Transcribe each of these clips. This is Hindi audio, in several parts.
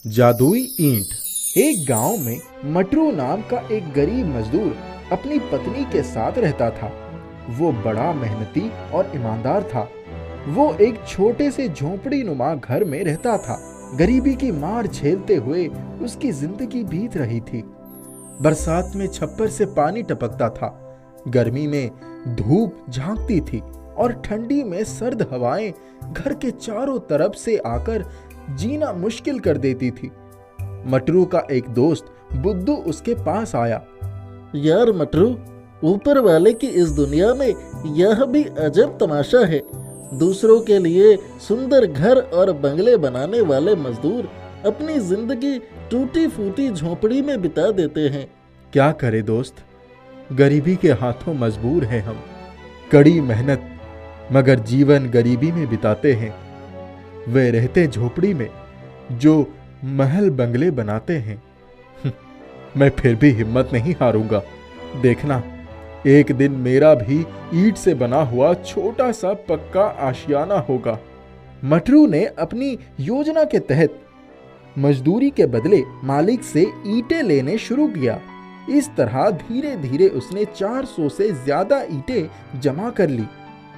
जादुई ईंट। एक गांव में मटरू नाम का एक गरीब मजदूर अपनी पत्नी के साथ रहता था। वो बड़ा मेहनती और ईमानदार था। वो एक छोटे से झोपड़ी नुमा घर में रहता था। गरीबी की मार झेलते हुए उसकी जिंदगी बीत रही थी। बरसात में छप्पर से पानी टपकता था, गर्मी में धूप झांकती थी और ठंडी में सर्द हवाएं घर के चारों तरफ से आकर जीना मुश्किल कर देती थी। मटरू का एक दोस्त बुद्धू उसके पास आया। यार मटरू, ऊपर वाले की इस दुनिया में यह भी अजब तमाशा है। दूसरों के लिए सुंदर घर और बंगले बनाने वाले मजदूर अपनी जिंदगी टूटी फूटी झोपड़ी में बिता देते हैं। क्या करे दोस्त, गरीबी के हाथों मजबूर हैं हम। कड़ी मेहनत मगर जीवन गरीबी में बिताते हैं। वे रहते झोपड़ी में जो महल बंगले बनाते हैं। मैं फिर भी हिम्मत नहीं हारूंगा। देखना, एक दिन मेरा भी ईंट से बना हुआ छोटा सा पक्का आशियाना होगा। मटरू ने अपनी योजना के तहत मजदूरी के बदले मालिक से ईंटें लेने शुरू किया। इस तरह धीरे धीरे उसने 400 से ज्यादा ईंटें जमा कर ली।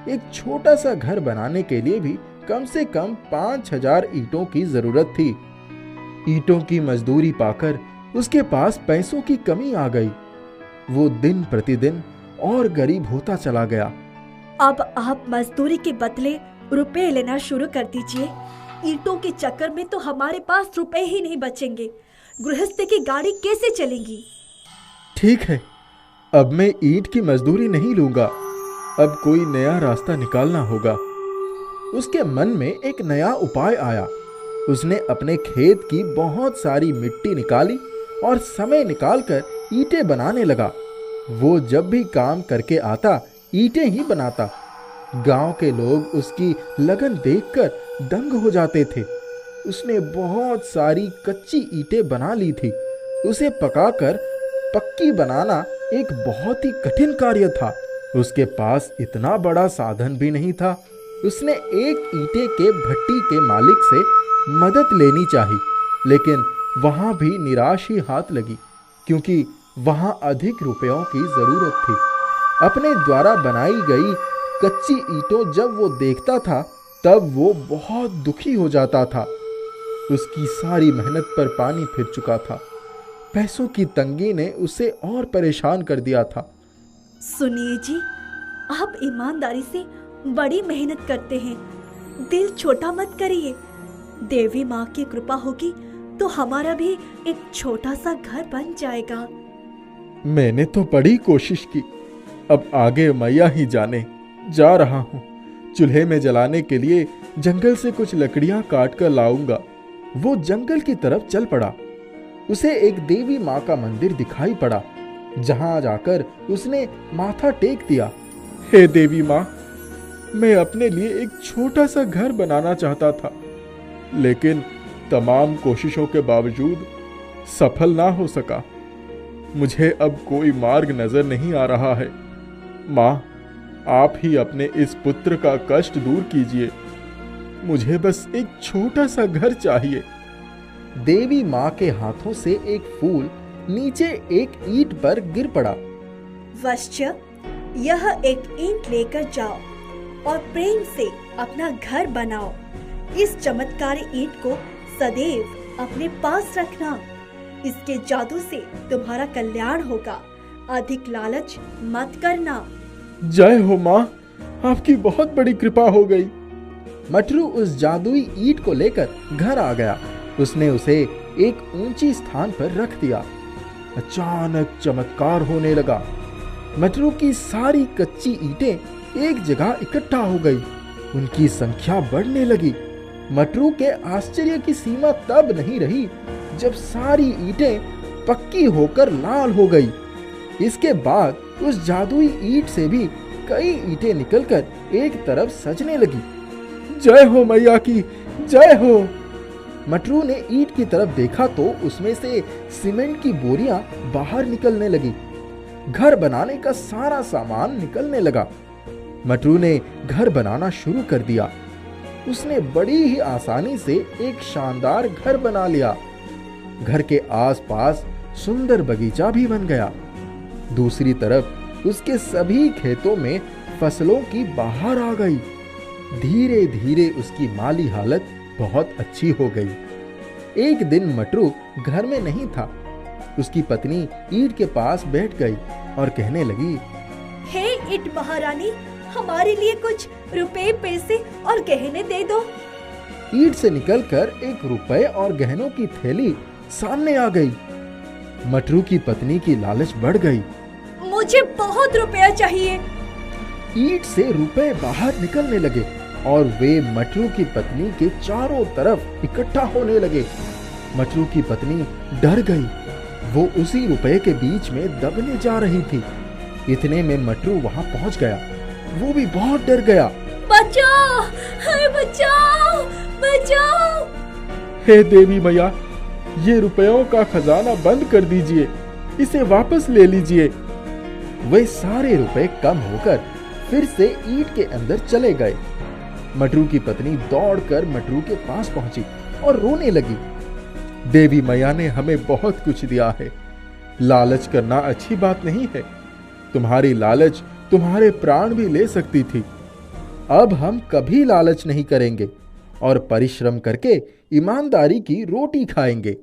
एक छोटा सा घर बनाने के लिए भी कम से कम 5000 ईंटों की जरूरत थी। ईंटों की मजदूरी पाकर उसके पास पैसों की कमी आ गई। वो दिन प्रतिदिन और गरीब होता चला गया। अब आप मजदूरी के बदले रुपए लेना शुरू कर दीजिए। ईंटों के चक्कर में तो हमारे पास रुपए ही नहीं बचेंगे। गृहस्थी की गाड़ी कैसे चलेगी? ठीक है, अब मैं ईंट की मजदूरी नहीं लूंगा। अब कोई नया रास्ता निकालना होगा। उसके मन में एक नया उपाय आया। उसने अपने खेत की बहुत सारी मिट्टी निकाली और समय निकालकर ईंटें बनाने लगा। वो जब भी काम करके आता ईंटें ही बनाता। गांव के लोग उसकी लगन देखकर दंग हो जाते थे। उसने बहुत सारी कच्ची ईंटें बना ली थी। उसे पकाकर पक्की बनाना एक बहुत ही कठिन कार्य था। उसके पास इतना बड़ा साधन भी नहीं था। उसने एक ईंटे के भट्टी के मालिक से मदद लेनी चाहिए, लेकिन वहां भी निराश ही हाथ लगी, क्योंकि वहां अधिक रुपयों की जरूरत थी। अपने द्वारा बनाई गई कच्ची ईंटों जब वो देखता था तब वो बहुत दुखी हो जाता था। उसकी सारी मेहनत पर पानी फिर चुका था। पैसों की तंगी ने उसे और परेशान कर दिया था। सुनिए जी, आप ईमानदारी से बड़ी मेहनत करते हैं। दिल छोटा मत करिए। देवी माँ की कृपा होगी तो हमारा भी एक छोटा सा घर बन जाएगा। मैंने तो बड़ी कोशिश की, अब आगे मैया ही जाने। जा रहा हूँ। चूल्हे में जलाने के लिए जंगल से कुछ लकड़ियां काट कर लाऊंगा। वो जंगल की तरफ चल पड़ा। उसे एक देवी माँ का मंदिर दिखाई पड़ा, जहां जाकर उसने माथा टेक दिया। हे देवी माँ, मैं अपने लिए एक छोटा सा घर बनाना चाहता था, लेकिन तमाम कोशिशों के बावजूद सफल ना हो सका। मुझे अब कोई मार्ग नजर नहीं आ रहा है। माँ, आप ही अपने इस पुत्र का कष्ट दूर कीजिए। मुझे बस एक छोटा सा घर चाहिए। देवी माँ के हाथों से एक फूल नीचे एक ईंट पर गिर पड़ा। वत्स्य, यह एक ईंट लेकर जाओ और प्रेम से अपना घर बनाओ। इस चमत्कारी ईंट को सदैव अपने पास रखना। इसके जादू से तुम्हारा कल्याण होगा। अधिक लालच मत करना। जय हो माँ, आपकी बहुत बड़ी कृपा हो गई। मटरू उस जादुई ईंट को लेकर घर आ गया। उसने उसे एक ऊंची स्थान पर रख दिया। अचानक चमत्कार होने लगा। मटरू की सारी कच्ची ईंटें एक जगह इकट्ठा हो गई। उनकी संख्या बढ़ने लगी। मटरू के आश्चर्य की सीमा तब नहीं रही जब सारी ईंटें पक्की होकर लाल हो गई। इसके बाद उस जादुई ईंट से भी कई ईंटें निकलकर एक तरफ सजने लगी। जय हो मैया की, जय हो। मटरू ने ईंट की तरफ देखा तो उसमें से सीमेंट की बोरियां बाहर निकलने लगी। घर बनाने का सारा सामान निकलने लगा। मटरू ने घर बनाना शुरू कर दिया। उसने बड़ी ही आसानी से एक शानदार घर बना लिया। घर के आसपास सुंदर बगीचा भी बन गया। दूसरी तरफ उसके सभी खेतों में फसलों की बहार आ गई। धीरे धीरे उसकी माली हालत बहुत अच्छी हो गई। एक दिन मटरू घर में नहीं था। उसकी पत्नी ईंट के पास बैठ गई और कहने लगी, हे ईंट महारानी, हमारे लिए कुछ रुपए, पैसे और गहने दे दो। ईंट से निकलकर एक रुपए और गहनों की थैली सामने आ गई। मटरू की पत्नी की लालच बढ़ गई। मुझे बहुत रुपया चाहिए। ईंट से रुपए बाहर निकलने लगे और वे मटरू की पत्नी के चारों तरफ इकट्ठा होने लगे। मटरू की पत्नी डर गई। वो उसी रुपए के बीच में दबने जा रही थी। इतने में मटरू वहां पहुंच गया। वो भी बहुत डर गया। बचाओ, हाय बचाओ, बचाओ। हे देवी मैया, ये रुपयों का खजाना बंद कर दीजिए, इसे वापस ले लीजिए। वे सारे रुपए कम होकर फिर से ईंट के अंदर चले गए। मटरू की पत्नी दौड़कर मटरू के पास पहुंची और रोने लगी। देवी मैया ने हमें बहुत कुछ दिया है। लालच करना अच्छी बात नहीं है। तुम्हारी लालच तुम्हारे प्राण भी ले सकती थी। अब हम कभी लालच नहीं करेंगे और परिश्रम करके ईमानदारी की रोटी खाएंगे।